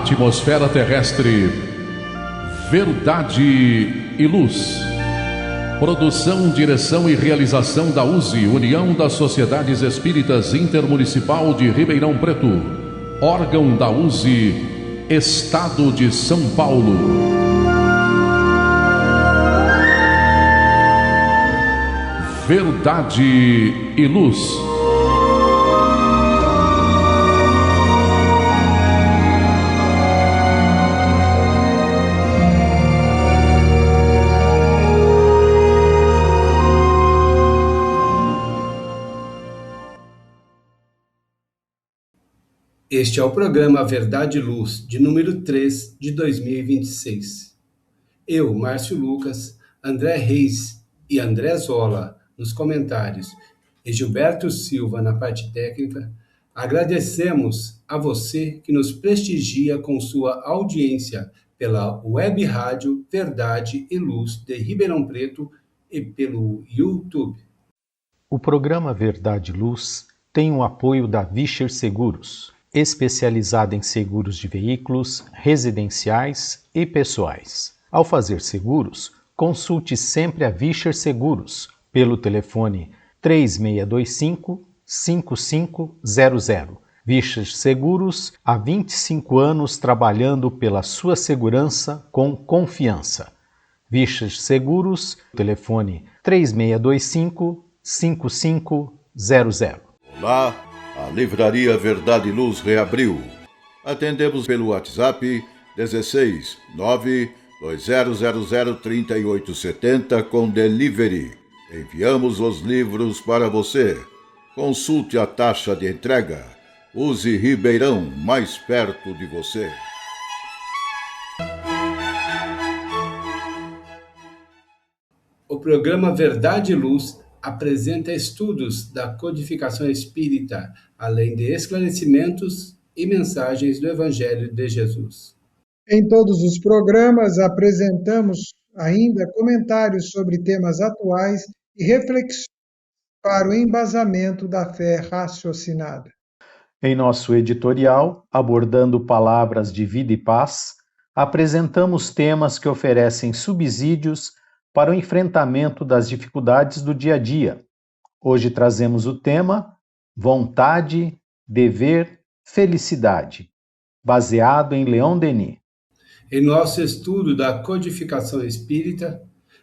Atmosfera terrestre, verdade e luz. Produção, direção e realização da USE, União das Sociedades Espíritas Intermunicipal de Ribeirão Preto. Órgão da USE, Estado de São Paulo. Verdade e luz. Este é o programa Verdade e Luz, de número 3 de 2026. Eu, Márcio Lucas, André Reis e André Zola nos comentários e Gilberto Silva na parte técnica, agradecemos a você que nos prestigia com sua audiência pela Web Rádio Verdade e Luz de Ribeirão Preto e pelo YouTube. O programa Verdade e Luz tem o apoio da Vischer Seguros, especializada em seguros de veículos, residenciais e pessoais. Ao fazer seguros, consulte sempre a Vischer Seguros pelo telefone 3625-5500. Vischer Seguros, há 25 anos trabalhando pela sua segurança com confiança. Vischer Seguros, telefone 3625-5500. Olá, a Livraria Verdade e Luz reabriu. Atendemos pelo WhatsApp 16 920003870 com delivery. Enviamos os livros para você. Consulte a taxa de entrega. Use Ribeirão, mais perto de você. O programa Verdade e Luz apresenta estudos da codificação espírita, além de esclarecimentos e mensagens do Evangelho de Jesus. Em todos os programas apresentamos ainda comentários sobre temas atuais e reflexões para o embasamento da fé raciocinada. Em nosso editorial, abordando palavras de vida e paz, apresentamos temas que oferecem subsídios para o enfrentamento das dificuldades do dia a dia. Hoje trazemos o tema Vontade, Dever, Felicidade, baseado em Leon Denis. Em nosso estudo da codificação espírita,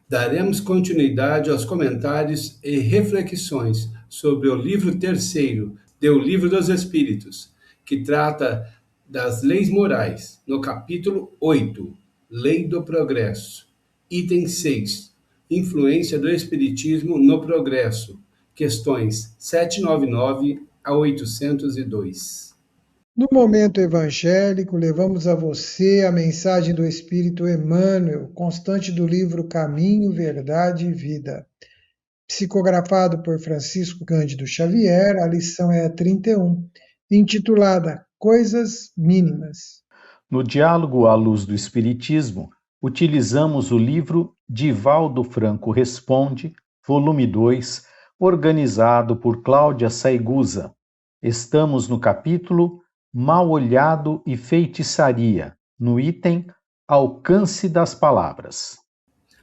daremos continuidade aos comentários e reflexões sobre o livro terceiro do Livro dos Espíritos, que trata das leis morais, no capítulo 8, Lei do Progresso. Item 6. Influência do Espiritismo no Progresso. Questões 799 a 802. No momento evangélico, levamos a você a mensagem do Espírito Emmanuel, constante do livro Caminho, Verdade e Vida. Psicografado por Francisco Cândido Xavier, a lição é a 31, intitulada Coisas Mínimas. No diálogo à luz do Espiritismo, utilizamos o livro Divaldo Franco Responde, volume 2, organizado por Cláudia Saigusa. Estamos no capítulo Mal-Olhado e Feitiçaria, no item Alcance das Palavras.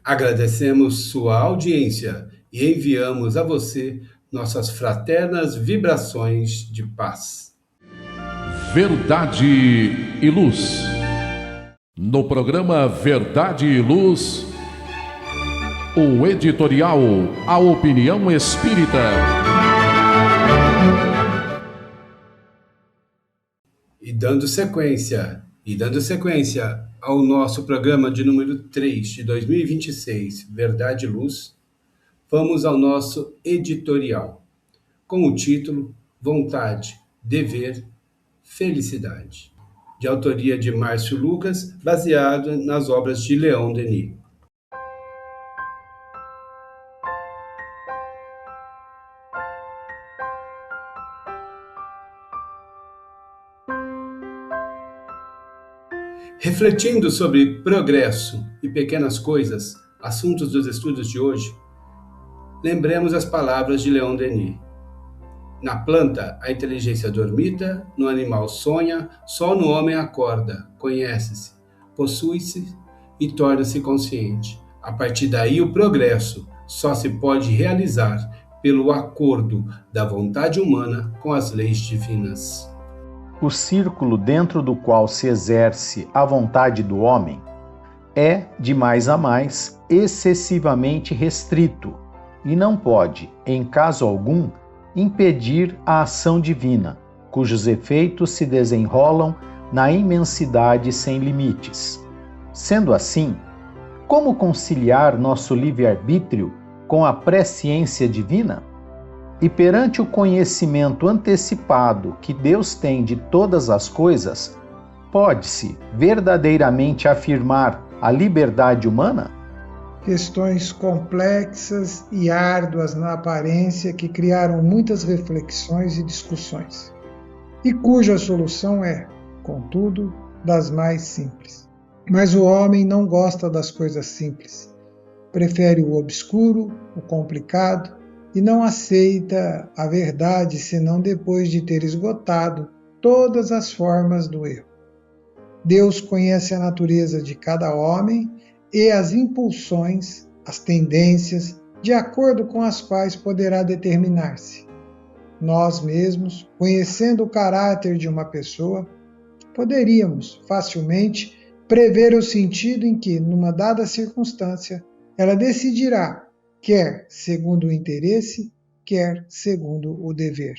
Agradecemos sua audiência e enviamos a você nossas fraternas vibrações de paz. Verdade e luz. No programa Verdade e Luz, o editorial A Opinião Espírita. E dando sequência ao nosso programa de número 3 de 2026, Verdade e Luz, vamos ao nosso editorial, com o título Vontade, Dever, Felicidade, de autoria de Márcio Lucas, baseado nas obras de Leon Denis. Refletindo sobre progresso e pequenas coisas, assuntos dos estudos de hoje, lembremos as palavras de Leon Denis. Na planta, a inteligência dormita, no animal sonha, só no homem acorda, conhece-se, possui-se e torna-se consciente. A partir daí, o progresso só se pode realizar pelo acordo da vontade humana com as leis divinas. O círculo dentro do qual se exerce a vontade do homem é, de mais a mais, excessivamente restrito e não pode, em caso algum, impedir a ação divina, cujos efeitos se desenrolam na imensidade sem limites. Sendo assim, como conciliar nosso livre-arbítrio com a presciência divina? E perante o conhecimento antecipado que Deus tem de todas as coisas, pode-se verdadeiramente afirmar a liberdade humana? Questões complexas e árduas na aparência que criaram muitas reflexões e discussões, e cuja solução é, contudo, das mais simples. Mas o homem não gosta das coisas simples. Prefere o obscuro, o complicado, e não aceita a verdade senão depois de ter esgotado todas as formas do erro. Deus conhece a natureza de cada homem e as impulsões, as tendências, de acordo com as quais poderá determinar-se. Nós mesmos, conhecendo o caráter de uma pessoa, poderíamos facilmente prever o sentido em que, numa dada circunstância, ela decidirá, quer segundo o interesse, quer segundo o dever.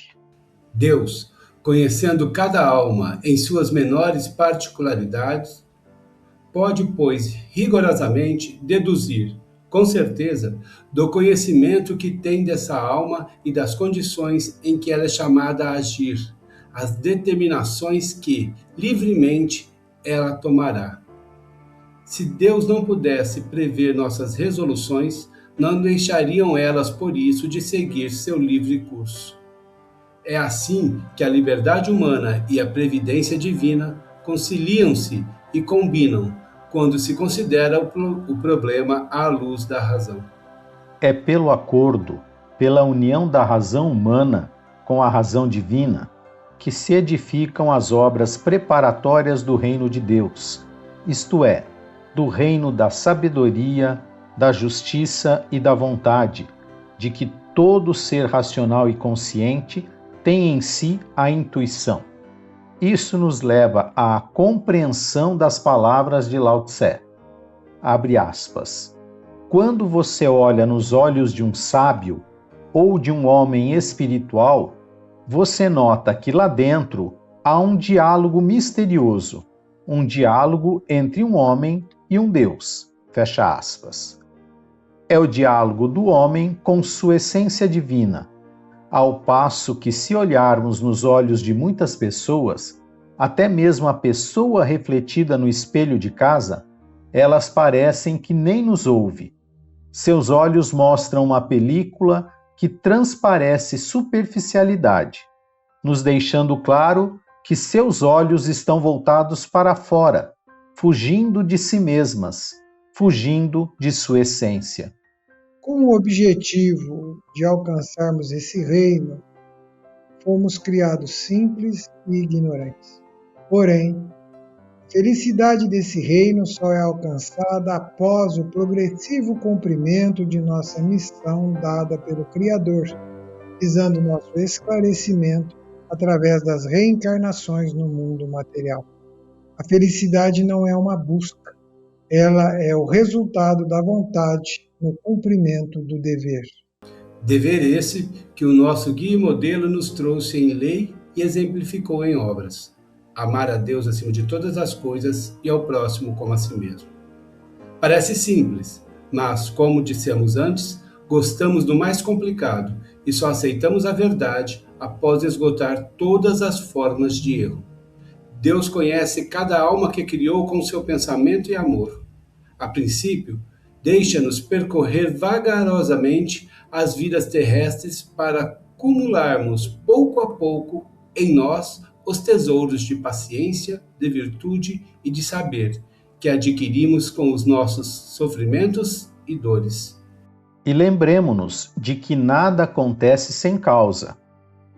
Deus, conhecendo cada alma em suas menores particularidades, pode, pois, rigorosamente deduzir, com certeza, do conhecimento que tem dessa alma e das condições em que ela é chamada a agir, as determinações que, livremente, ela tomará. Se Deus não pudesse prever nossas resoluções, não deixariam elas, por isso, de seguir seu livre curso. É assim que a liberdade humana e a previdência divina conciliam-se e combinam quando se considera o problema à luz da razão. É pelo acordo, pela união da razão humana com a razão divina, que se edificam as obras preparatórias do reino de Deus, isto é, do reino da sabedoria, da justiça e da vontade, de que todo ser racional e consciente tem em si a intuição. Isso nos leva à compreensão das palavras de Lao Tse. Abre aspas. Quando você olha nos olhos de um sábio ou de um homem espiritual, você nota que lá dentro há um diálogo misterioso, um diálogo entre um homem e um Deus. Fecha aspas. É o diálogo do homem com sua essência divina, ao passo que, se olharmos nos olhos de muitas pessoas, até mesmo a pessoa refletida no espelho de casa, elas parecem que nem nos ouve. Seus olhos mostram uma película que transparece superficialidade, nos deixando claro que seus olhos estão voltados para fora, fugindo de si mesmas, fugindo de sua essência. Com o objetivo de alcançarmos esse reino, fomos criados simples e ignorantes. Porém, a felicidade desse reino só é alcançada após o progressivo cumprimento de nossa missão dada pelo Criador, visando nosso esclarecimento através das reencarnações no mundo material. A felicidade não é uma busca, ela é o resultado da vontade no cumprimento do dever. Dever esse que o nosso guia e modelo nos trouxe em lei e exemplificou em obras. Amar a Deus acima de todas as coisas e ao próximo como a si mesmo. Parece simples, mas, como dissemos antes, gostamos do mais complicado e só aceitamos a verdade após esgotar todas as formas de erro. Deus conhece cada alma que criou com seu pensamento e amor. A princípio, deixa-nos percorrer vagarosamente as vidas terrestres para acumularmos pouco a pouco em nós os tesouros de paciência, de virtude e de saber que adquirimos com os nossos sofrimentos e dores. E lembremo-nos de que nada acontece sem causa.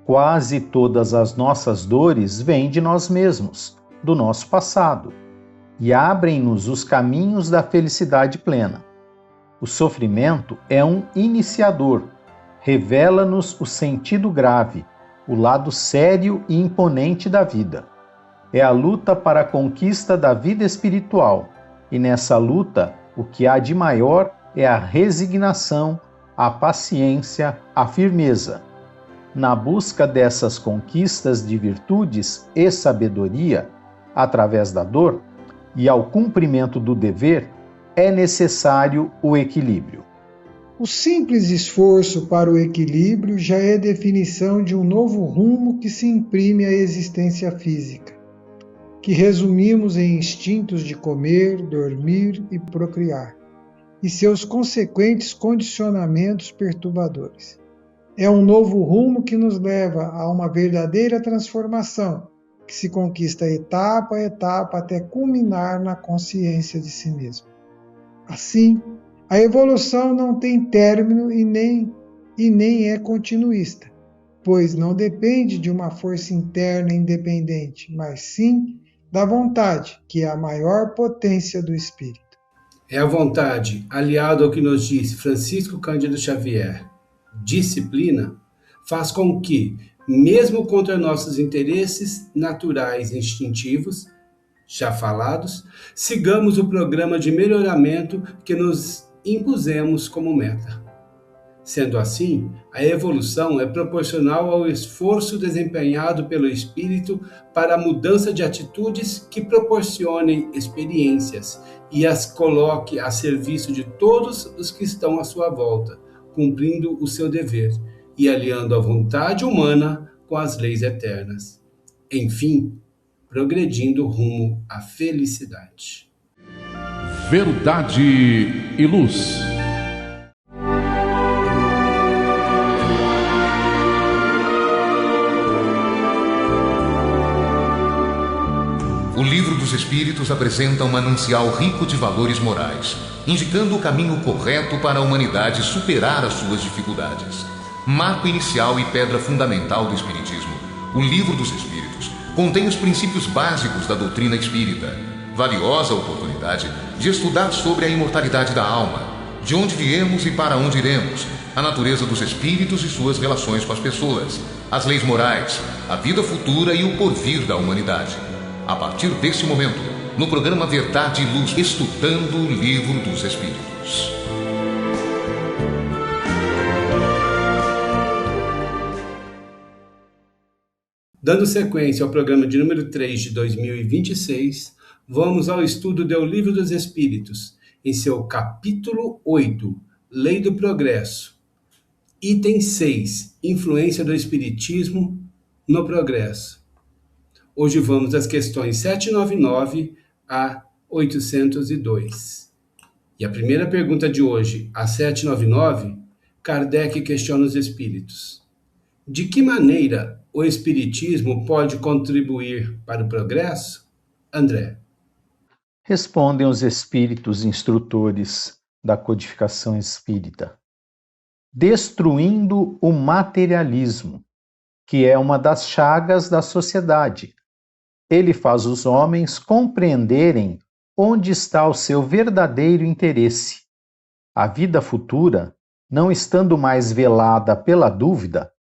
Quase todas as nossas dores vêm de nós mesmos, do nosso passado, e abrem-nos os caminhos da felicidade plena. O sofrimento é um iniciador, revela-nos o sentido grave, o lado sério e imponente da vida. É a luta para a conquista da vida espiritual, e nessa luta o que há de maior é a resignação, a paciência, a firmeza. Na busca dessas conquistas de virtudes e sabedoria, através da dor, e ao cumprimento do dever, é necessário o equilíbrio. O simples esforço para o equilíbrio já é definição de um novo rumo que se imprime à existência física, que resumimos em instintos de comer, dormir e procriar, e seus consequentes condicionamentos perturbadores. É um novo rumo que nos leva a uma verdadeira transformação, que se conquista etapa a etapa até culminar na consciência de si mesmo. Assim, a evolução não tem término e nem é continuista, pois não depende de uma força interna independente, mas sim da vontade, que é a maior potência do espírito. É a vontade, aliado ao que nos disse Francisco Cândido Xavier, disciplina, faz com que, mesmo contra nossos interesses naturais e instintivos, já falados, sigamos o programa de melhoramento que nos impusemos como meta. Sendo assim, a evolução é proporcional ao esforço desempenhado pelo espírito para a mudança de atitudes que proporcionem experiências e as coloque a serviço de todos os que estão à sua volta, cumprindo o seu dever e aliando a vontade humana com as leis eternas. Enfim, progredindo rumo à felicidade. Verdade e Luz. O Livro dos Espíritos apresenta um manancial rico de valores morais, indicando o caminho correto para a humanidade superar as suas dificuldades. Marco inicial e pedra fundamental do Espiritismo, o Livro dos Espíritos contém os princípios básicos da doutrina espírita, valiosa oportunidade de estudar sobre a imortalidade da alma, de onde viemos e para onde iremos, a natureza dos espíritos e suas relações com as pessoas, as leis morais, a vida futura e o porvir da humanidade. A partir desse momento, no programa Verdade e Luz, estudando o Livro dos Espíritos. Dando sequência ao programa de número 3 de 2026, vamos ao estudo do Livro dos Espíritos, em seu capítulo 8, Lei do Progresso. Item 6, Influência do Espiritismo no Progresso. Hoje vamos às questões 799 a 802. E a primeira pergunta de hoje, a 799, Kardec questiona os espíritos. De que maneira o Espiritismo pode contribuir para o progresso? André. Respondem os espíritos instrutores da codificação espírita. Destruindo o materialismo, que é uma das chagas da sociedade. Ele faz os homens compreenderem onde está o seu verdadeiro interesse. A vida futura, não estando mais velada pela dúvida,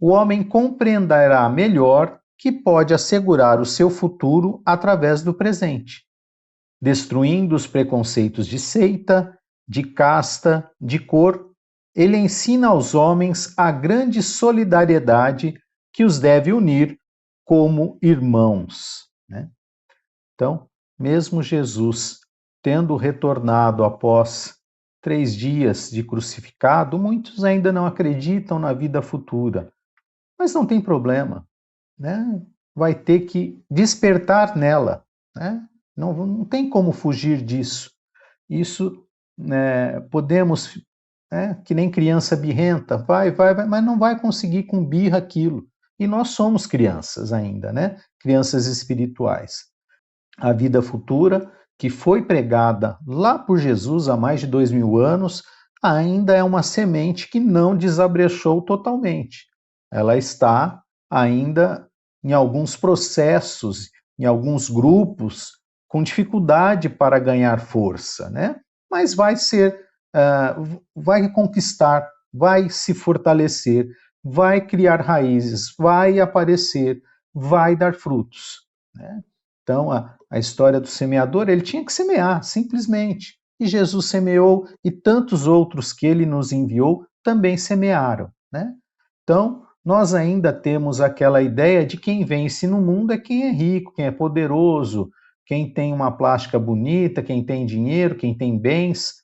o homem compreenderá melhor que pode assegurar o seu futuro através do presente, destruindo os preconceitos de seita, de casta, de cor. Ele ensina aos homens a grande solidariedade que os deve unir como irmãos, né? Então, mesmo Jesus, tendo retornado após 3 dias de crucificado, muitos ainda não acreditam na vida futura. Mas não tem problema, né? Vai ter que despertar nela, né? Não tem como fugir disso. Isso, né, podemos, né, que nem criança birrenta, vai, mas não vai conseguir com birra aquilo. E nós somos crianças ainda, né? Crianças espirituais. A vida futura, que foi pregada lá por Jesus há mais de 2000 anos, ainda é uma semente que não desabrechou totalmente. Ela está ainda em alguns processos, em alguns grupos, com dificuldade para ganhar força, né? Mas vai conquistar, vai se fortalecer, vai criar raízes, vai aparecer, vai dar frutos, né? Então, a história do semeador, ele tinha que semear, simplesmente. E Jesus semeou, e tantos outros que ele nos enviou também semearam, né? Então, nós ainda temos aquela ideia de quem vence no mundo é quem é rico, quem é poderoso, quem tem uma plástica bonita, quem tem dinheiro, quem tem bens.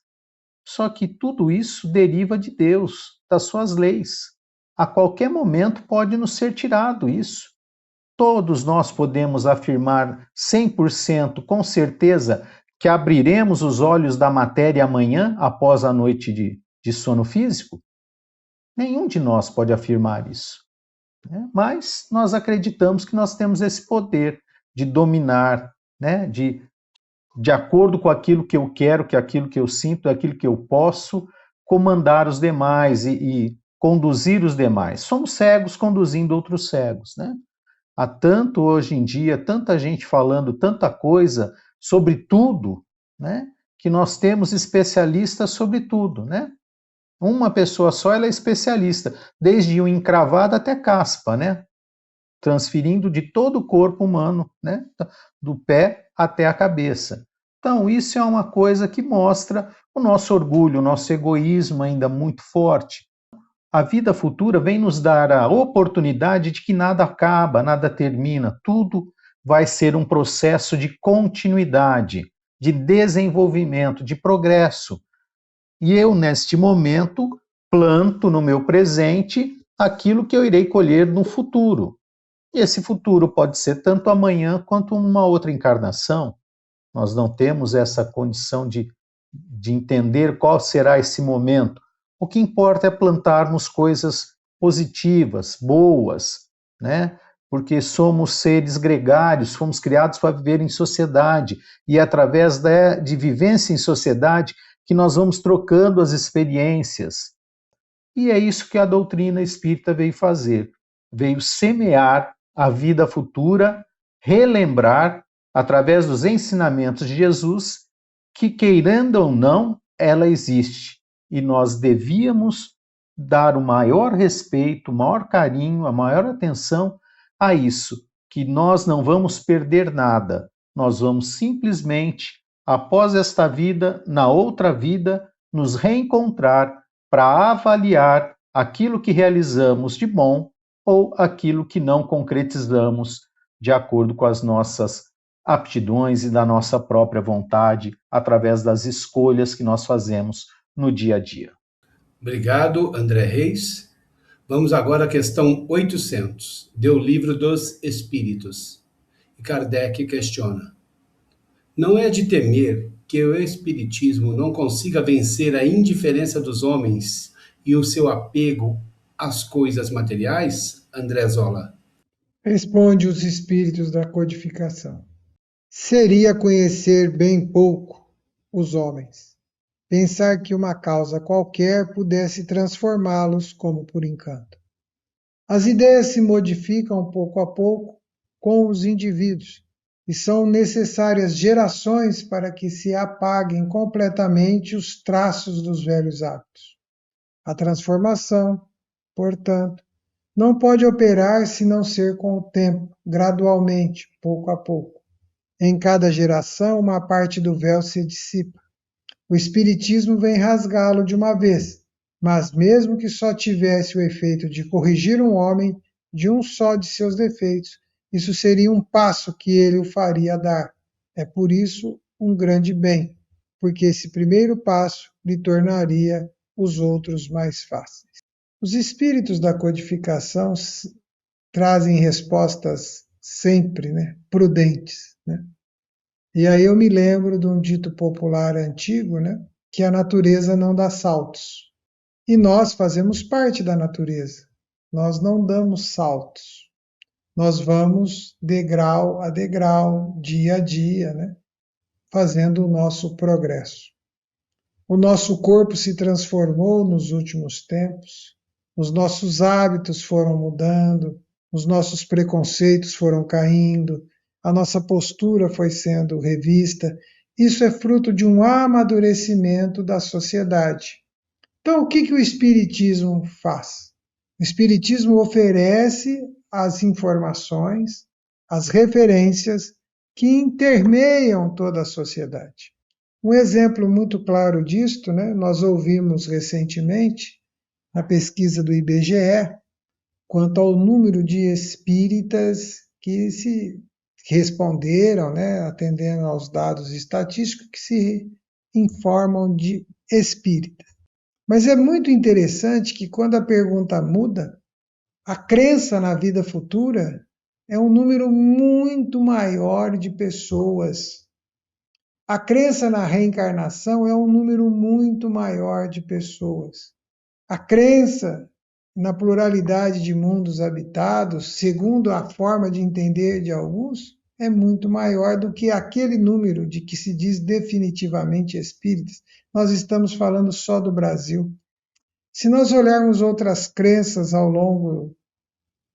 Só que tudo isso deriva de Deus, das suas leis. A qualquer momento pode nos ser tirado isso. Todos nós podemos afirmar 100% com certeza que abriremos os olhos da matéria amanhã, após a noite de sono físico? Nenhum de nós pode afirmar isso, né? Mas nós acreditamos que nós temos esse poder de dominar, né? De acordo com aquilo que eu quero, que aquilo que eu sinto, aquilo que eu posso, comandar os demais e conduzir os demais. Somos cegos conduzindo outros cegos, né? Há tanto hoje em dia, tanta gente falando tanta coisa sobre tudo, né? Que nós temos especialistas sobre tudo, né? Uma pessoa só, ela é especialista, desde o encravado até caspa, né? Transferindo de todo o corpo humano, né? Do pé até a cabeça. Então, isso é uma coisa que mostra o nosso orgulho, o nosso egoísmo ainda muito forte. A vida futura vem nos dar a oportunidade de que nada acaba, nada termina, tudo vai ser um processo de continuidade, de desenvolvimento, de progresso. E eu, neste momento, planto no meu presente aquilo que eu irei colher no futuro. E esse futuro pode ser tanto amanhã quanto uma outra encarnação. Nós não temos essa condição de entender qual será esse momento. O que importa é plantarmos coisas positivas, boas, né? Porque somos seres gregários, fomos criados para viver em sociedade, e é através de vivência em sociedade que nós vamos trocando as experiências. E é isso que a doutrina espírita veio fazer. Veio semear a vida futura, relembrar, através dos ensinamentos de Jesus, que, queirando ou não, ela existe. E nós devíamos dar o maior respeito, o maior carinho, a maior atenção a isso, que nós não vamos perder nada, nós vamos simplesmente, após esta vida, na outra vida, nos reencontrar para avaliar aquilo que realizamos de bom ou aquilo que não concretizamos de acordo com as nossas aptidões e da nossa própria vontade, através das escolhas que nós fazemos no dia a dia. Obrigado, André Reis. Vamos agora à questão 800, do Livro dos Espíritos. E Kardec questiona: não é de temer que o Espiritismo não consiga vencer a indiferença dos homens e o seu apego às coisas materiais, André Zola? Responde os espíritos da codificação. Seria conhecer bem pouco os homens, pensar que uma causa qualquer pudesse transformá-los como por encanto. As ideias se modificam pouco a pouco com os indivíduos e são necessárias gerações para que se apaguem completamente os traços dos velhos hábitos. A transformação, portanto, não pode operar se não ser com o tempo, gradualmente, pouco a pouco. Em cada geração, uma parte do véu se dissipa. O Espiritismo vem rasgá-lo de uma vez, mas mesmo que só tivesse o efeito de corrigir um homem de um só de seus defeitos, isso seria um passo que ele o faria dar. É por isso um grande bem, porque esse primeiro passo lhe tornaria os outros mais fáceis. Os espíritos da codificação trazem respostas sempre, prudentes. E aí eu me lembro de um dito popular antigo, que a natureza não dá saltos. E nós fazemos parte da natureza. Nós não damos saltos. Nós vamos degrau a degrau, dia a dia, fazendo o nosso progresso. O nosso corpo se transformou nos últimos tempos, os nossos hábitos foram mudando, os nossos preconceitos foram caindo, a nossa postura foi sendo revista. Isso é fruto de um amadurecimento da sociedade. Então, o que o Espiritismo faz? O Espiritismo oferece as informações, as referências que intermeiam toda a sociedade. Um exemplo muito claro disto, nós ouvimos recentemente, na pesquisa do IBGE, quanto ao número de espíritas que se responderam, atendendo aos dados estatísticos, que se informam de espíritas. Mas é muito interessante que quando a pergunta muda, a crença na vida futura é um número muito maior de pessoas. A crença na reencarnação é um número muito maior de pessoas. A crença na pluralidade de mundos habitados, segundo a forma de entender de alguns, é muito maior do que aquele número de que se diz definitivamente espíritas. Nós estamos falando só do Brasil. Se nós olharmos outras crenças ao longo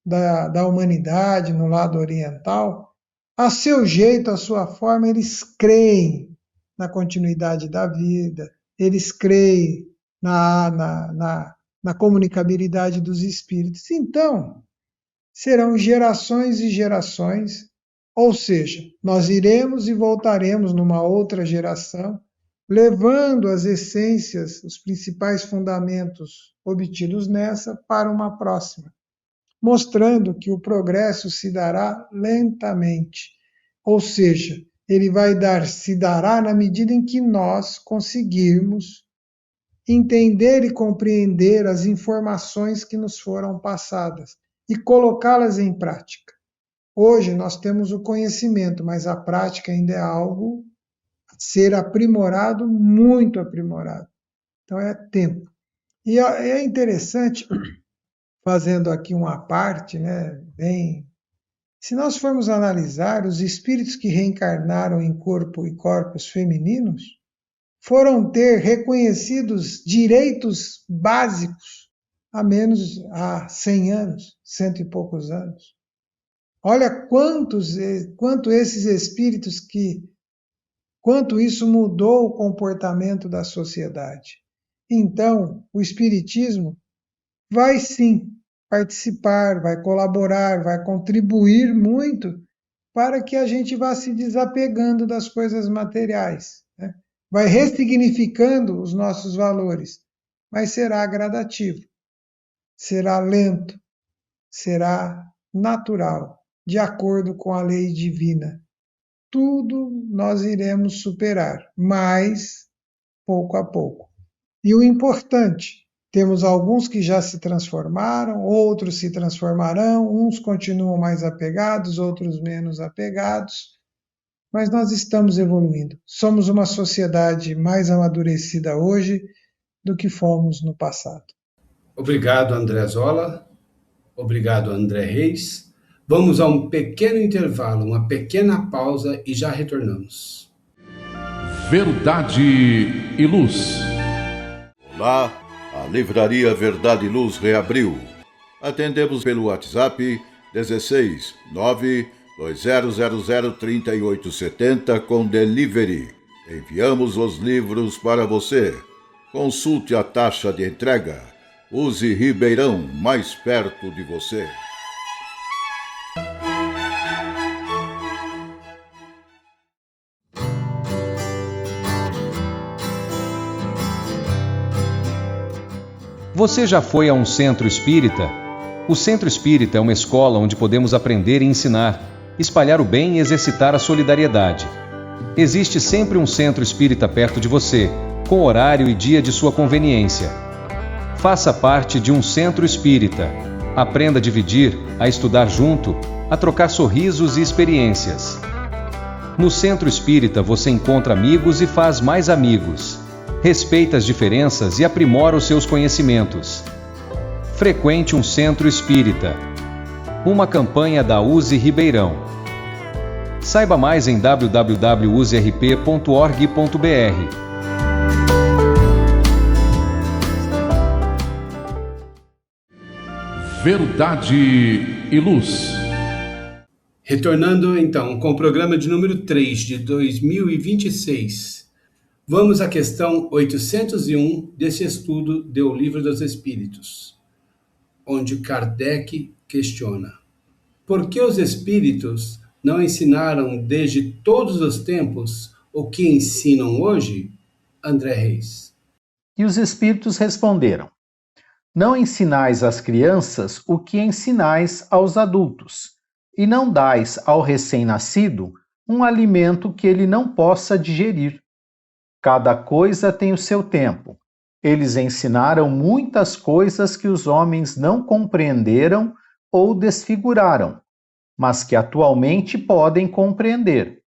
da humanidade, no lado oriental, a seu jeito, a sua forma, eles creem na continuidade da vida, eles creem na comunicabilidade dos espíritos. Então, serão gerações e gerações, ou seja, nós iremos e voltaremos numa outra geração, levando as essências, os principais fundamentos obtidos nessa para uma próxima, mostrando que o progresso se dará lentamente, ou seja, ele se dará na medida em que nós conseguirmos entender e compreender as informações que nos foram passadas e colocá-las em prática. Hoje nós temos o conhecimento, mas a prática ainda é algo a ser aprimorado, muito aprimorado. Então é tempo. E é interessante, fazendo aqui uma parte, se nós formos analisar, os espíritos que reencarnaram em corpo e corpos femininos foram ter reconhecidos direitos básicos há 100 anos, 100 e poucos anos. Olha quanto esses espíritos quanto isso mudou o comportamento da sociedade. Então, o espiritismo vai sim participar, vai colaborar, vai contribuir muito para que a gente vá se desapegando das coisas materiais, vai ressignificando os nossos valores, mas será gradativo, será lento, será natural, de acordo com a lei divina. Tudo nós iremos superar, mas pouco a pouco. E o importante, temos alguns que já se transformaram, outros se transformarão, uns continuam mais apegados, outros menos apegados, mas nós estamos evoluindo. Somos uma sociedade mais amadurecida hoje do que fomos no passado. Obrigado, André Zola. Obrigado, André Reis. Vamos a um pequeno intervalo, uma pequena pausa e já retornamos. Verdade e Luz. Olá, a Livraria Verdade e Luz reabriu. Atendemos pelo WhatsApp 16 920003870 com delivery. Enviamos os livros para você. Consulte a taxa de entrega. Use Ribeirão, mais perto de você. Você já foi a um centro espírita? O centro espírita é uma escola onde podemos aprender e ensinar, espalhar o bem e exercitar a solidariedade. Existe sempre um centro espírita perto de você, com horário e dia de sua conveniência. Faça parte de um centro espírita. Aprenda a dividir, a estudar junto, a trocar sorrisos e experiências. No centro espírita você encontra amigos e faz mais amigos. Respeita as diferenças e aprimora os seus conhecimentos. Frequente um centro espírita. Uma campanha da USE Ribeirão. Saiba mais em www.userp.org.br. Verdade e Luz. Retornando então com o programa de número 3 de 2026. Vamos à questão 801 desse estudo do Livro dos Espíritos, onde Kardec questiona: por que os espíritos não ensinaram desde todos os tempos o que ensinam hoje? André Reis. E os espíritos responderam: não ensinais às crianças o que ensinais aos adultos, e não dais ao recém-nascido um alimento que ele não possa digerir. Cada coisa tem o seu tempo. Eles ensinaram muitas coisas que os homens não compreenderam ou desfiguraram, mas que atualmente podem compreender.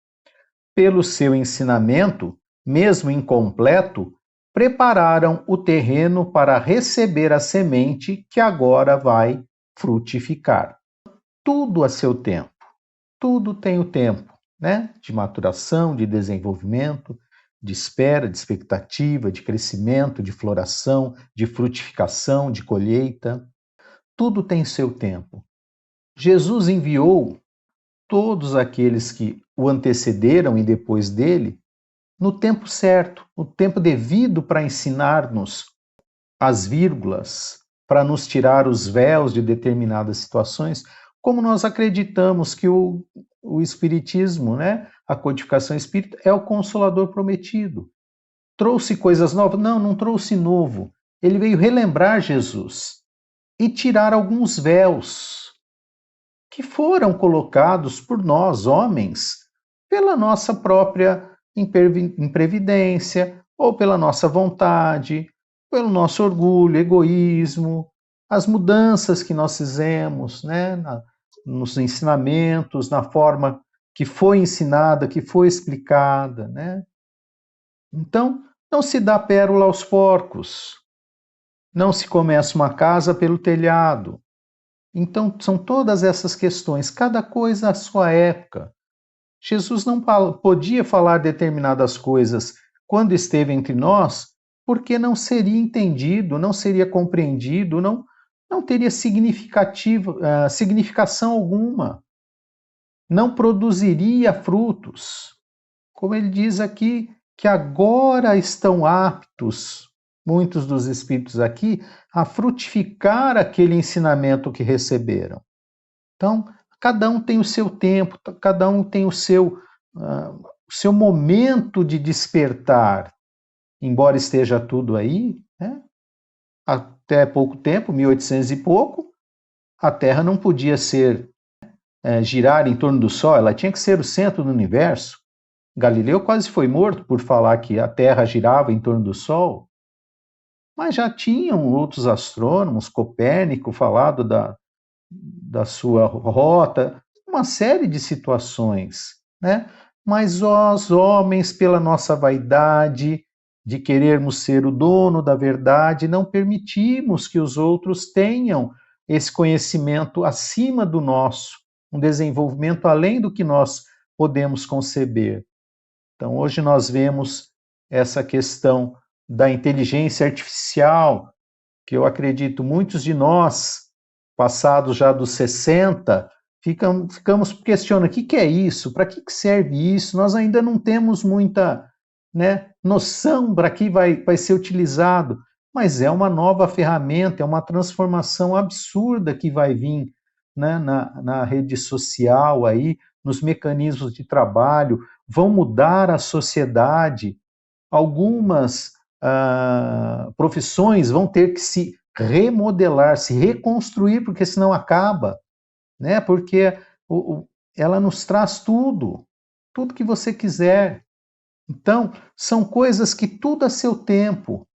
Pelo seu ensinamento, mesmo incompleto, prepararam o terreno para receber a semente que agora vai frutificar. Tudo a seu tempo. Tudo tem o tempo, né? De maturação, de desenvolvimento, de espera, de expectativa, de crescimento, de floração, de frutificação, de colheita. Tudo tem seu tempo. Jesus enviou todos aqueles que o antecederam e depois dele no tempo certo, no tempo devido para ensinar-nos as vírgulas, para nos tirar os véus de determinadas situações, como nós acreditamos que o Espiritismo, né, a codificação espírita, é o Consolador prometido. Trouxe coisas novas? Não, não trouxe novo. Ele veio relembrar Jesus e tirar alguns véus que foram colocados por nós, homens, pela nossa própria imprevidência, ou pela nossa vontade, pelo nosso orgulho, egoísmo, as mudanças que nós fizemos, né, nos ensinamentos, na forma que foi ensinada, que foi explicada, né? Então, não se dá pérola aos porcos, não se começa uma casa pelo telhado. Então, são todas essas questões, cada coisa à sua época. Jesus não podia falar determinadas coisas quando esteve entre nós, porque não seria entendido, não seria compreendido, não teria significação alguma, não produziria frutos. Como ele diz aqui, que agora estão aptos, muitos dos espíritos aqui, a frutificar aquele ensinamento que receberam. Então, cada um tem o seu tempo, cada um tem o seu momento de despertar. Embora esteja tudo aí, né? Até pouco tempo, 1800 e pouco, a Terra não podia girar em torno do Sol, ela tinha que ser o centro do universo. Galileu quase foi morto por falar que a Terra girava em torno do Sol. Mas já tinham outros astrônomos, Copérnico, falado da sua rota, uma série de situações, né? Mas nós, homens, pela nossa vaidade de querermos ser o dono da verdade, não permitimos que os outros tenham esse conhecimento acima do nosso, um desenvolvimento além do que nós podemos conceber. Então, hoje nós vemos essa questão da inteligência artificial, que eu acredito muitos de nós, passados já dos 60, ficamos questionando o que é isso, para que serve isso, nós ainda não temos muita, né, noção para que vai ser utilizado, mas é uma nova ferramenta, é uma transformação absurda que vai vir, né, na rede social, aí, nos mecanismos de trabalho, vão mudar a sociedade, algumas profissões vão ter que se remodelar, se reconstruir, porque senão acaba, né? Porque ela nos traz tudo que você quiser. Então, são coisas que tudo a seu tempo,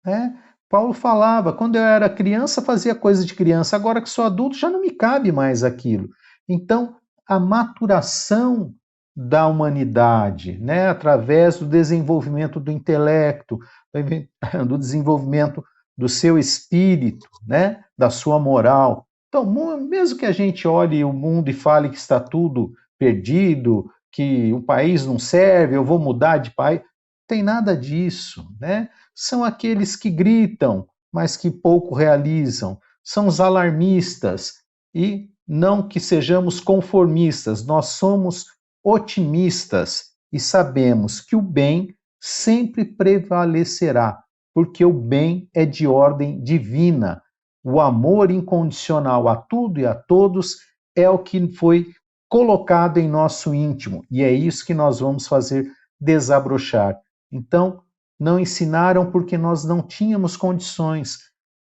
né? Paulo falava, quando eu era criança, fazia coisa de criança, agora que sou adulto, já não me cabe mais aquilo. Então, a maturação da humanidade, né, através do desenvolvimento do intelecto, do desenvolvimento do seu espírito, né, da sua moral. Então, mesmo que a gente olhe o mundo e fale que está tudo perdido, que o país não serve, eu vou mudar de país, não tem nada disso, né? São aqueles que gritam, mas que pouco realizam. são os alarmistas, e não que sejamos conformistas, nós somos otimistas e sabemos que o bem sempre prevalecerá, porque o bem é de ordem divina. O amor incondicional a tudo e a todos é o que foi colocado em nosso íntimo, e é isso que nós vamos fazer desabrochar. Então, não ensinaram porque nós não tínhamos condições.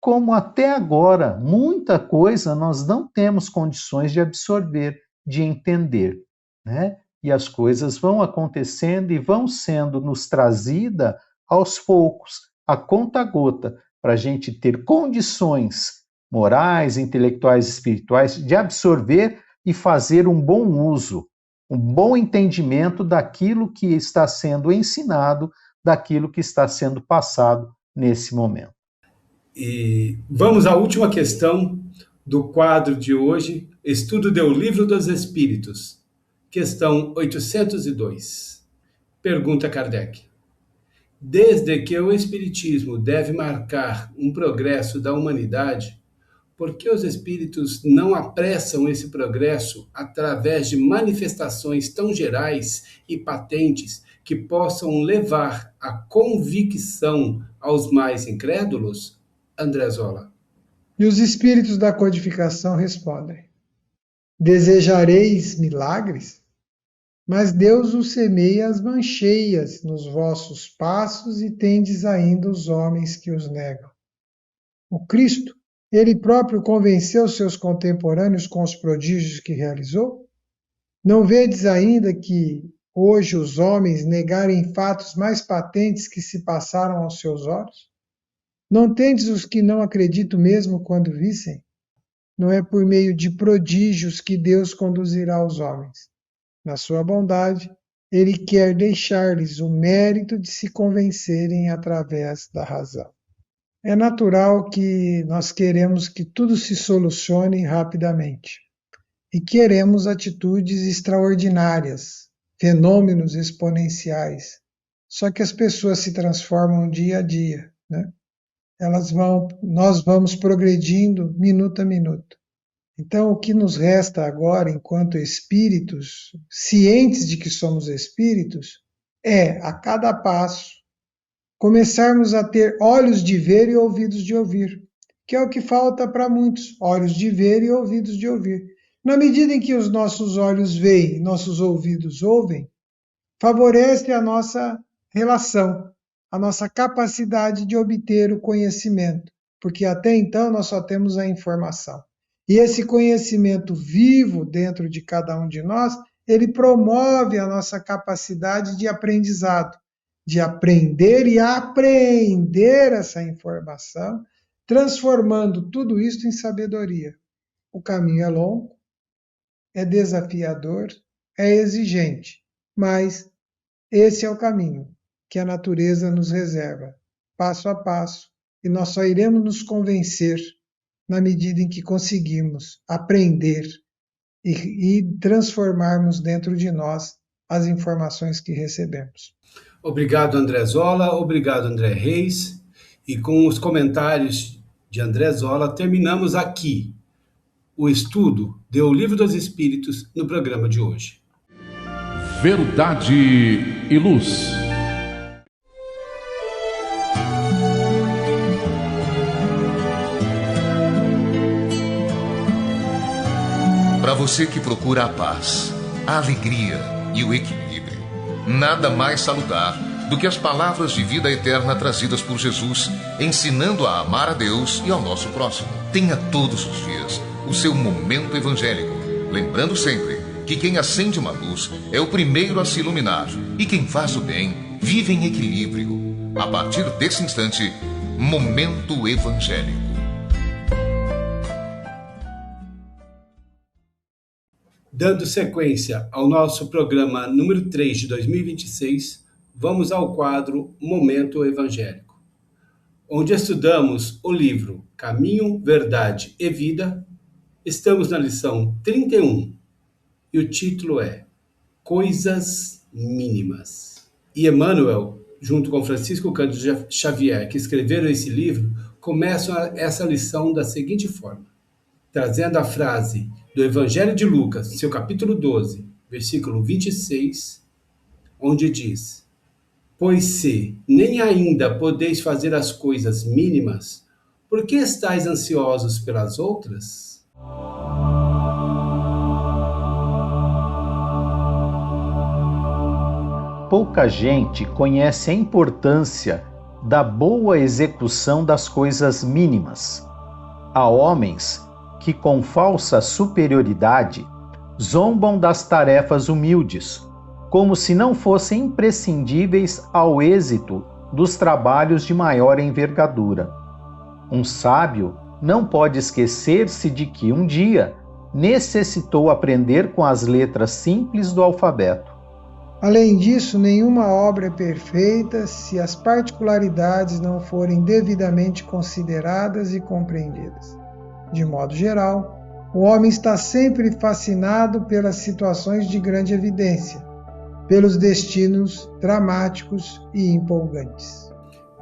Como até agora, muita coisa nós não temos condições de absorver, de entender, né? E as coisas vão acontecendo e vão sendo nos trazidas aos poucos, a conta-gota, para a gente ter condições morais, intelectuais, espirituais, de absorver e fazer um bom uso, um bom entendimento daquilo que está sendo ensinado, daquilo que está sendo passado nesse momento. E vamos à última questão do quadro de hoje, estudo do Livro dos Espíritos. Questão 802. Pergunta Kardec. Desde que o Espiritismo deve marcar um progresso da humanidade, por que os espíritos não apressam esse progresso através de manifestações tão gerais e patentes que possam levar à convicção aos mais incrédulos? André Zola. E os espíritos da codificação respondem: desejareis milagres? Mas Deus os semeia as mancheias nos vossos passos e tendes ainda os homens que os negam. O Cristo, ele próprio convenceu seus contemporâneos com os prodígios que realizou? Não vedes ainda que hoje os homens negarem fatos mais patentes que se passaram aos seus olhos? Não tendes os que não acreditam mesmo quando vissem? Não é por meio de prodígios que Deus conduzirá os homens. Na sua bondade, ele quer deixar-lhes o mérito de se convencerem através da razão. É natural que nós queremos que tudo se solucione rapidamente. E queremos atitudes extraordinárias, fenômenos exponenciais. Só que as pessoas se transformam dia a dia, né? Nós vamos progredindo minuto a minuto. Então, o que nos resta agora, enquanto espíritos, cientes de que somos espíritos, é, a cada passo, começarmos a ter olhos de ver e ouvidos de ouvir, que é o que falta para muitos, olhos de ver e ouvidos de ouvir. Na medida em que os nossos olhos veem, nossos ouvidos ouvem, favorece a nossa relação, a nossa capacidade de obter o conhecimento, porque até então nós só temos a informação. E esse conhecimento vivo dentro de cada um de nós, ele promove a nossa capacidade de aprendizado, de aprender e apreender essa informação, transformando tudo isso em sabedoria. O caminho é longo, é desafiador, é exigente, mas esse é o caminho que a natureza nos reserva, passo a passo, e nós só iremos nos convencer na medida em que conseguimos aprender e transformarmos dentro de nós as informações que recebemos. Obrigado, André Zola. Obrigado, André Reis. E com os comentários de André Zola, terminamos aqui o estudo do Livro dos Espíritos no programa de hoje. Verdade e Luz. Para você que procura a paz, a alegria e o equilíbrio, nada mais salutar do que as palavras de vida eterna trazidas por Jesus, ensinando a amar a Deus e ao nosso próximo. Tenha todos os dias o seu momento evangélico, lembrando sempre que quem acende uma luz é o primeiro a se iluminar e quem faz o bem vive em equilíbrio. A partir desse instante, Momento Evangélico. Dando sequência ao nosso programa número 3 de 2026, vamos ao quadro Momento Evangélico, onde estudamos o livro Caminho, Verdade e Vida. Estamos na lição 31 e o título é Coisas Mínimas. E Emmanuel, junto com Francisco Cândido Xavier, que escreveram esse livro, começam essa lição da seguinte forma, trazendo a frase do Evangelho de Lucas, seu capítulo 12, versículo 26, onde diz: Pois se nem ainda podeis fazer as coisas mínimas, por que estáis ansiosos pelas outras? Pouca gente conhece a importância da boa execução das coisas mínimas. Há homens que, com falsa superioridade, zombam das tarefas humildes, como se não fossem imprescindíveis ao êxito dos trabalhos de maior envergadura. Um sábio não pode esquecer-se de que um dia necessitou aprender com as letras simples do alfabeto. Além disso, nenhuma obra é perfeita se as particularidades não forem devidamente consideradas e compreendidas. De modo geral, o homem está sempre fascinado pelas situações de grande evidência, pelos destinos dramáticos e empolgantes.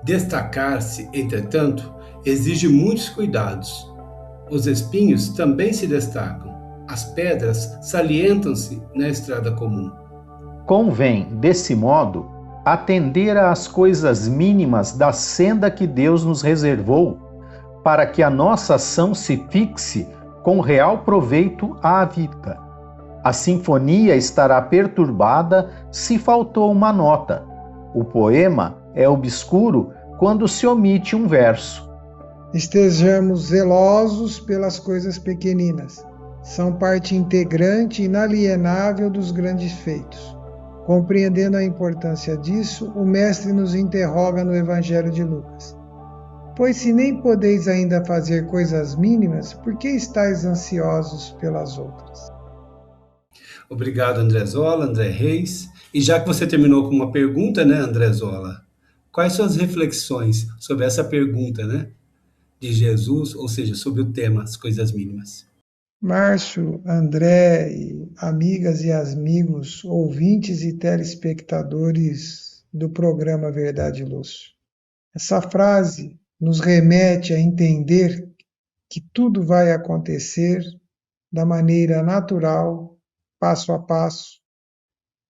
Destacar-se, entretanto, exige muitos cuidados. Os espinhos também se destacam, as pedras salientam-se na estrada comum. Convém, desse modo, atender às coisas mínimas da senda que Deus nos reservou, para que a nossa ação se fixe com real proveito à vida. A sinfonia estará perturbada se faltou uma nota. O poema é obscuro quando se omite um verso. Estejamos zelosos pelas coisas pequeninas. São parte integrante e inalienável dos grandes feitos. Compreendendo a importância disso, o Mestre nos interroga no Evangelho de Lucas. Pois se nem podeis ainda fazer coisas mínimas, por que estáis ansiosos pelas outras? Obrigado, André Zola, André Reis. E já que você terminou com uma pergunta, né, André Zola? Quais suas reflexões sobre essa pergunta, né, de Jesus, ou seja, sobre o tema, as coisas mínimas? Márcio, André, amigas e amigos, ouvintes e telespectadores do programa Verdade e Luz. Essa frase nos remete a entender que tudo vai acontecer da maneira natural, passo a passo,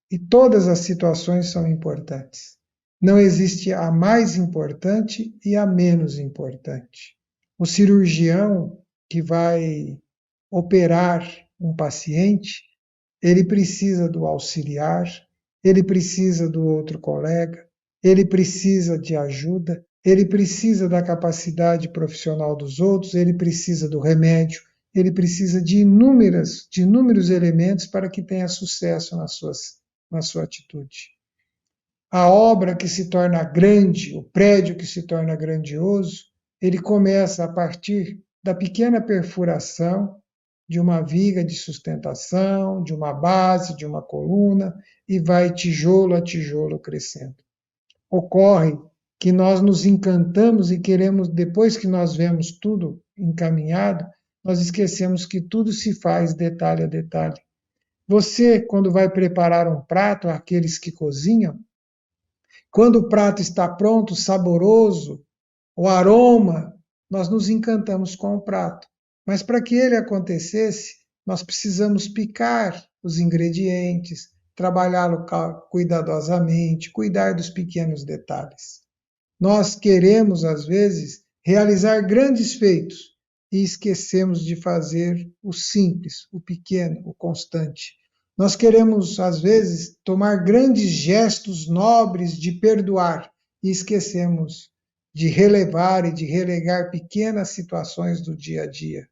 e todas as situações são importantes. Não existe a mais importante e a menos importante. O cirurgião que vai operar um paciente, ele precisa do auxiliar, ele precisa do outro colega, ele precisa de ajuda, ele precisa da capacidade profissional dos outros, ele precisa do remédio, ele precisa de inúmeros elementos para que tenha sucesso na sua atitude. A obra que se torna grande, o prédio que se torna grandioso, ele começa a partir da pequena perfuração de uma viga de sustentação, de uma base, de uma coluna, e vai tijolo a tijolo crescendo. Ocorre que nós nos encantamos e queremos, depois que nós vemos tudo encaminhado, nós esquecemos que tudo se faz detalhe a detalhe. Você, quando vai preparar um prato, aqueles que cozinham, quando o prato está pronto, saboroso, o aroma, nós nos encantamos com o prato. Mas para que ele acontecesse, nós precisamos picar os ingredientes, trabalhá-lo cuidadosamente, cuidar dos pequenos detalhes. Nós queremos, às vezes, realizar grandes feitos e esquecemos de fazer o simples, o pequeno, o constante. Nós queremos, às vezes, tomar grandes gestos nobres de perdoar e esquecemos de relevar e de relegar pequenas situações do dia a dia.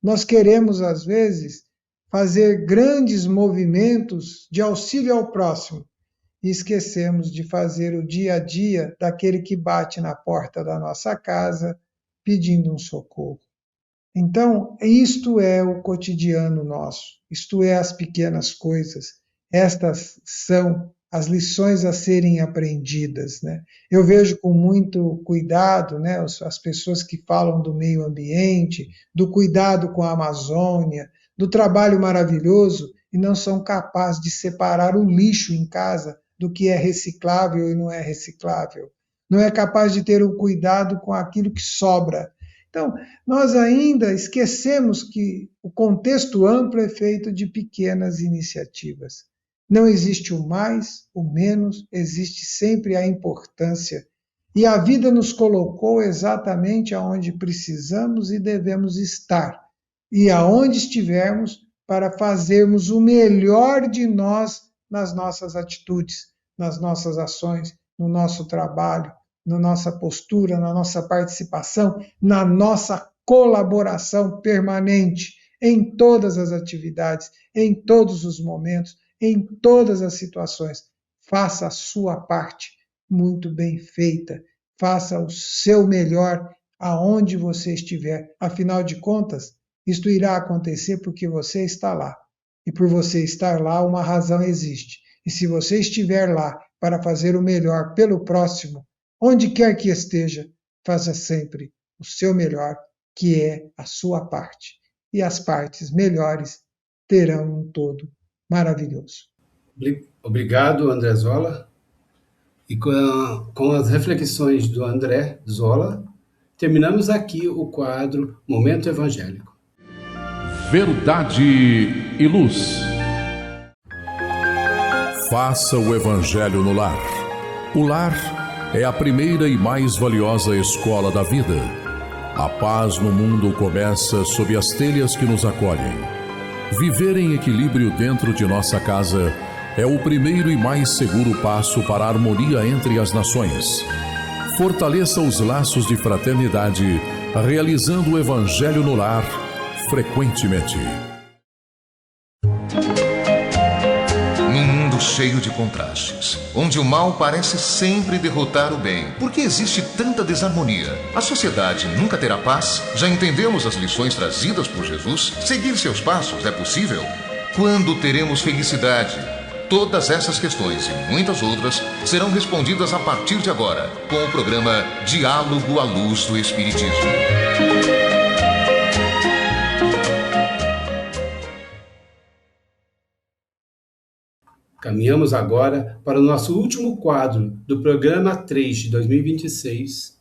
Nós queremos, às vezes, fazer grandes movimentos de auxílio ao próximo e esquecemos de fazer o dia a dia daquele que bate na porta da nossa casa pedindo um socorro. Então, isto é o cotidiano nosso, isto é as pequenas coisas, estas são as lições a serem aprendidas, né? Eu vejo com muito cuidado, né, as pessoas que falam do meio ambiente, do cuidado com a Amazônia, do trabalho maravilhoso e não são capazes de separar o lixo em casa do que é reciclável e não é reciclável. não é capaz de ter um cuidado com aquilo que sobra. Então, nós ainda esquecemos que o contexto amplo é feito de pequenas iniciativas. Não existe o mais, o menos, existe sempre a importância. E a vida nos colocou exatamente aonde precisamos e devemos estar. E aonde estivermos, para fazermos o melhor de nós nas nossas atitudes, nas nossas ações, no nosso trabalho, na nossa postura, na nossa participação, na nossa colaboração permanente em todas as atividades, em todos os momentos, em todas as situações. Faça a sua parte muito bem feita, faça o seu melhor aonde você estiver. Afinal de contas, isto irá acontecer porque você está lá. E por você estar lá, uma razão existe. E se você estiver lá para fazer o melhor pelo próximo, onde quer que esteja, faça sempre o seu melhor, que é a sua parte. E as partes melhores terão um todo maravilhoso. Obrigado, André Zola. E com as reflexões do André Zola, terminamos aqui o quadro Momento Evangélico. Verdade e Luz. Faça o Evangelho no lar. O lar é a primeira e mais valiosa escola da vida. A paz no mundo começa sob as telhas que nos acolhem. Viver em equilíbrio dentro de nossa casa é o primeiro e mais seguro passo para a harmonia entre as nações. Fortaleça os laços de fraternidade, realizando o Evangelho no lar frequentemente. Num mundo cheio de contrastes, onde o mal parece sempre derrotar o bem, por que existe tanta desarmonia? A sociedade nunca terá paz? Já entendemos as lições trazidas por Jesus? Seguir seus passos é possível? Quando teremos felicidade? Todas essas questões e muitas outras serão respondidas a partir de agora, com o programa Diálogo à Luz do Espiritismo. Caminhamos agora para o nosso último quadro do programa 3 de 2026,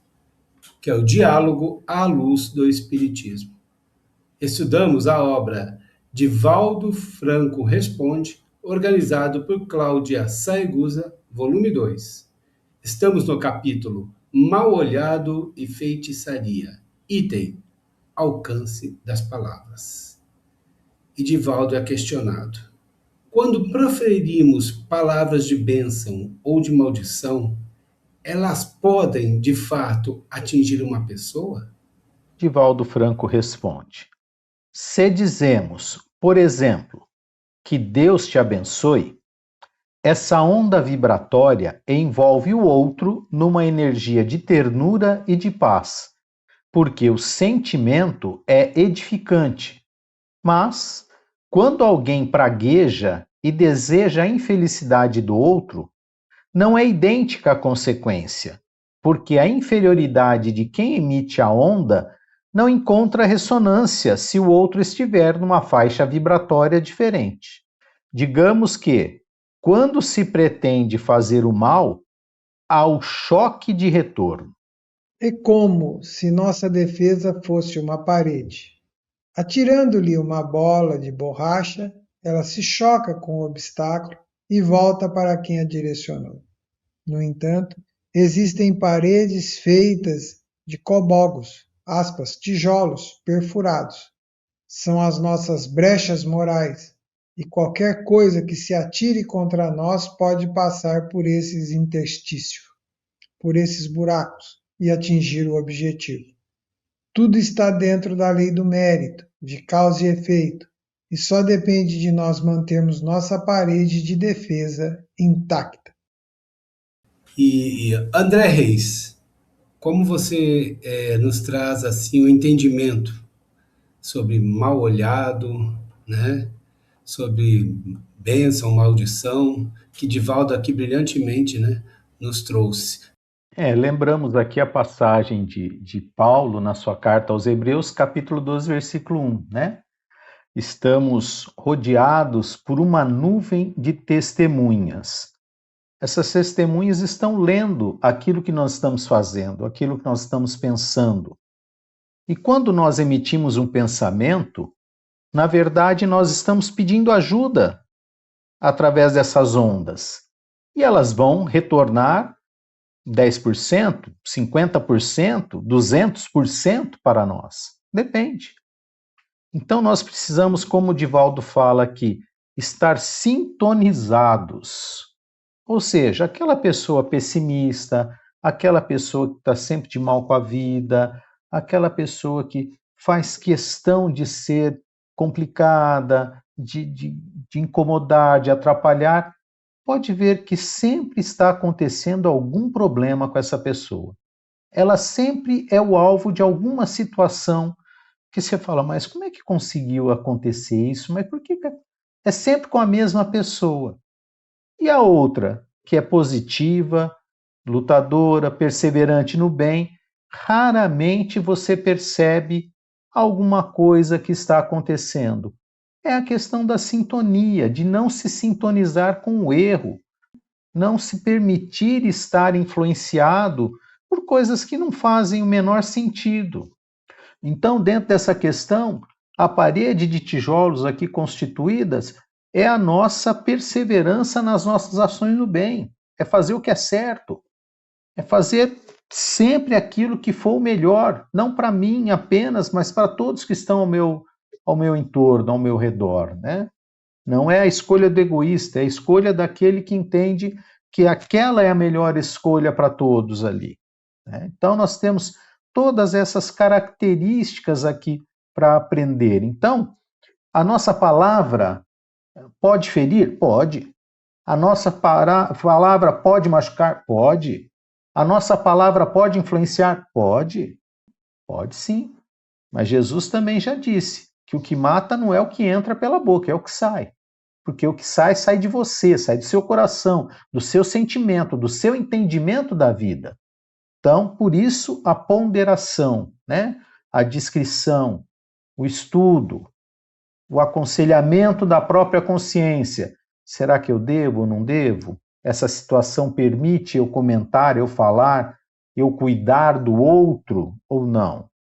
que é o Diálogo à Luz do Espiritismo. Estudamos a obra Divaldo Franco Responde, organizado por Cláudia Saegusa, volume 2. Estamos no capítulo Mal Olhado e Feitiçaria, item Alcance das Palavras. E Divaldo é questionado: quando proferimos palavras de bênção ou de maldição, elas podem, de fato, atingir uma pessoa? Divaldo Franco responde: se dizemos, por exemplo, que Deus te abençoe, essa onda vibratória envolve o outro numa energia de ternura e de paz, porque o sentimento é edificante. Mas, quando alguém pragueja e deseja a infelicidade do outro, não é idêntica a consequência, porque a inferioridade de quem emite a onda não encontra ressonância se o outro estiver numa faixa vibratória diferente. Digamos que, quando se pretende fazer o mal, há o choque de retorno. É como se nossa defesa fosse uma parede. Atirando-lhe uma bola de borracha, ela se choca com o obstáculo e volta para quem a direcionou. No entanto, existem paredes feitas de cobogos, tijolos perfurados. São as nossas brechas morais, e qualquer coisa que se atire contra nós pode passar por esses interstícios, por esses buracos, e atingir o objetivo. Tudo está dentro da lei do mérito, de causa e efeito, e só depende de nós mantermos nossa parede de defesa intacta. E André Reis, como você nos traz assim o entendimento sobre mal olhado, né? Sobre bênção, maldição, que Divaldo aqui brilhantemente, né, nos trouxe. Lembramos aqui a passagem de Paulo na sua carta aos Hebreus, capítulo 12, versículo 1, né? Estamos rodeados por uma nuvem de testemunhas. Essas testemunhas estão lendo aquilo que nós estamos fazendo, aquilo que nós estamos pensando. E quando nós emitimos um pensamento, na verdade nós estamos pedindo ajuda através dessas ondas. E elas vão retornar 10%, 50%, 200% para nós. Depende. Então nós precisamos, como o Divaldo fala aqui, estar sintonizados. Ou seja, aquela pessoa pessimista, aquela pessoa que está sempre de mal com a vida, aquela pessoa que faz questão de ser complicada, de incomodar, de atrapalhar, pode ver que sempre está acontecendo algum problema com essa pessoa. Ela sempre é o alvo de alguma situação que você fala, mas como é que conseguiu acontecer isso? Mas por que é sempre com a mesma pessoa? E a outra, que é positiva, lutadora, perseverante no bem, raramente você percebe alguma coisa que está acontecendo. É a questão da sintonia, de não se sintonizar com o erro, não se permitir estar influenciado por coisas que não fazem o menor sentido. Então, dentro dessa questão, a parede de tijolos aqui constituídas é a nossa perseverança nas nossas ações no bem, é fazer o que é certo, é fazer sempre aquilo que for o melhor, não para mim apenas, mas para todos que estão ao meu entorno, ao meu redor, né? Não é a escolha do egoísta, é a escolha daquele que entende que aquela é a melhor escolha para todos ali, né? Então nós temos todas essas características aqui para aprender. Então, a nossa palavra pode ferir? Pode. A nossa palavra pode machucar? Pode. A nossa palavra pode influenciar? Pode. Pode sim. Mas Jesus também já disse que o que mata não é o que entra pela boca, é o que sai. Porque o que sai, sai de você, sai do seu coração, do seu sentimento, do seu entendimento da vida. Então, por isso, a ponderação, né? A discrição, o estudo, o aconselhamento da própria consciência. Será que eu devo ou não devo? Essa situação permite eu comentar, eu falar, eu cuidar do outro ou não?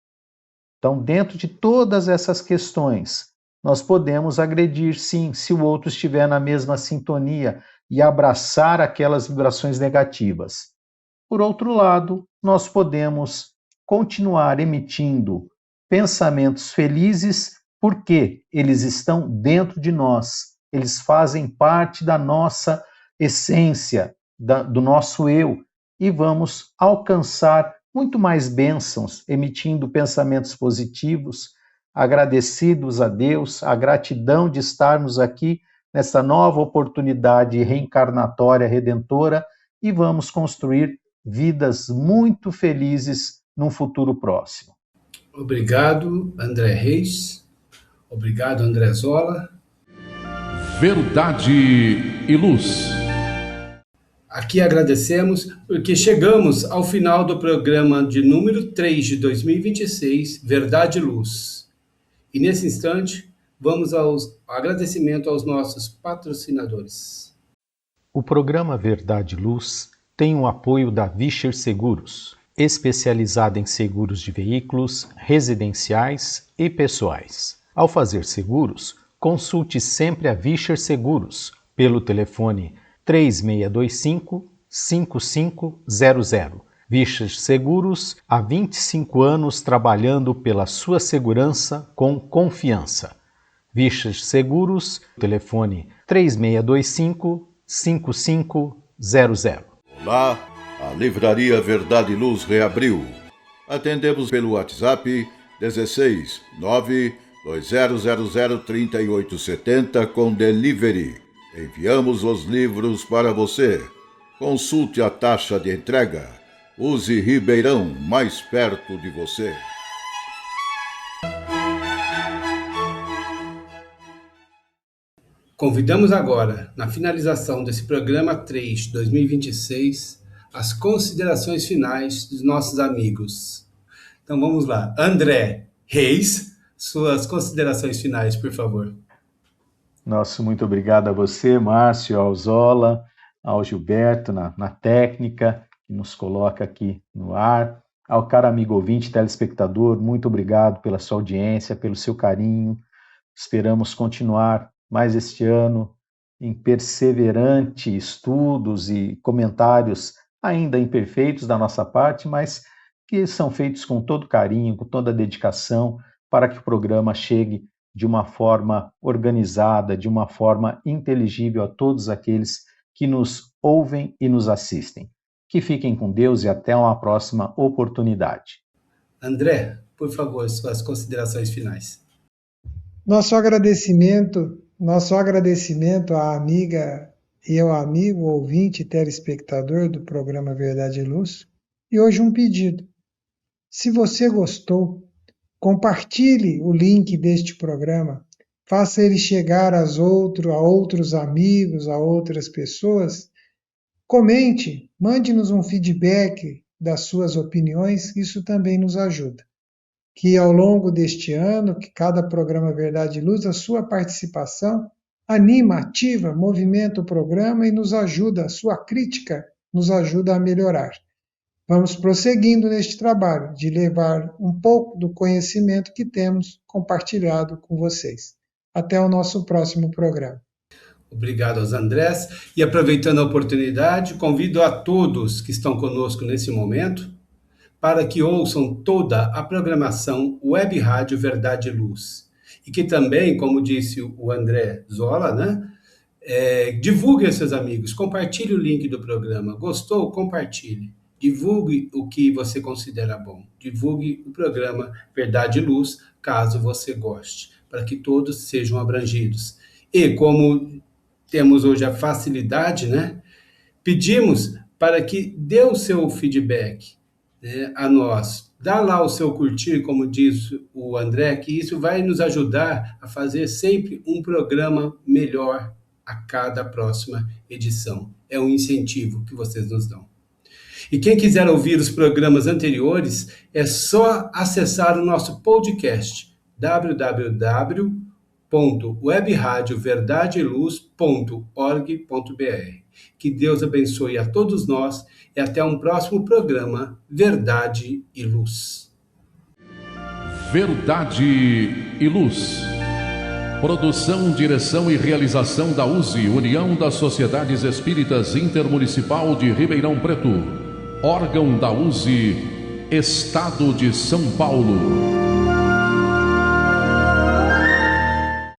Então, dentro de todas essas questões, nós podemos agredir, sim, se o outro estiver na mesma sintonia e abraçar aquelas vibrações negativas. Por outro lado, nós podemos continuar emitindo pensamentos felizes porque eles estão dentro de nós, eles fazem parte da nossa essência, do nosso eu, e vamos alcançar muito mais bênçãos emitindo pensamentos positivos, agradecidos a Deus, a gratidão de estarmos aqui nessa nova oportunidade reencarnatória, redentora, e vamos construir vidas muito felizes num futuro próximo. Obrigado, André Reis. Obrigado, André Zola. Verdade e Luz. Aqui agradecemos porque chegamos ao final do programa de número 3 de 2026, Verdade e Luz. E nesse instante, vamos ao agradecimento aos nossos patrocinadores. O programa Verdade e Luz tem o apoio da Vischer Seguros, especializada em seguros de veículos, residenciais e pessoais. Ao fazer seguros, consulte sempre a Vischer Seguros pelo telefone 3625-5500. Vischer Seguros, há 25 anos trabalhando pela sua segurança com confiança. Vischer Seguros, telefone 3625-5500. Olá, a Livraria Verdade e Luz reabriu. Atendemos pelo WhatsApp 16 920003870 com delivery. Enviamos os livros para você. Consulte a taxa de entrega. Use Ribeirão, mais perto de você. Convidamos agora, na finalização desse programa 3 de 2026, as considerações finais dos nossos amigos. Então vamos lá. André Reis, suas considerações finais, por favor. Muito obrigado a você, Márcio, ao Zola, ao Gilberto na técnica, que nos coloca aqui no ar, ao caro amigo ouvinte, telespectador, muito obrigado pela sua audiência, pelo seu carinho. Esperamos continuar mais este ano em perseverante estudos e comentários ainda imperfeitos da nossa parte, mas que são feitos com todo carinho, com toda dedicação, para que o programa chegue de uma forma organizada, de uma forma inteligível a todos aqueles que nos ouvem e nos assistem. Que fiquem com Deus e até uma próxima oportunidade. André, por favor, suas considerações finais. Nosso agradecimento à amiga e ao amigo ouvinte telespectador do programa Verdade e Luz. E hoje um pedido. Se você gostou, compartilhe o link deste programa, faça ele chegar a outros amigos, a outras pessoas. Comente, mande-nos um feedback das suas opiniões, isso também nos ajuda. Que ao longo deste ano, que cada programa Verdade e Luz, a sua participação anima, ativa, movimenta o programa e nos ajuda, a sua crítica nos ajuda a melhorar. Vamos prosseguindo neste trabalho de levar um pouco do conhecimento que temos compartilhado com vocês. Até o nosso próximo programa. Obrigado aos Andrés. E aproveitando a oportunidade, convido a todos que estão conosco nesse momento para que ouçam toda a programação Web Rádio Verdade e Luz. E que também, como disse o André Zola, divulgue a seus amigos, compartilhe o link do programa. Gostou? Compartilhe. Divulgue o que você considera bom. Divulgue o programa Verdade e Luz, caso você goste, para que todos sejam abrangidos. E como temos hoje a facilidade, pedimos para que dê o seu feedback a nós. Dá lá o seu curtir, como diz o André, que isso vai nos ajudar a fazer sempre um programa melhor a cada próxima edição. É um incentivo que vocês nos dão. E quem quiser ouvir os programas anteriores, é só acessar o nosso podcast, www.webradioverdadeeluz.org.br. Que Deus abençoe a todos nós e até um próximo programa Verdade e Luz. Verdade e Luz. Produção, direção e realização da USE, União das Sociedades Espíritas Intermunicipal de Ribeirão Preto. Órgão da USE, Estado de São Paulo.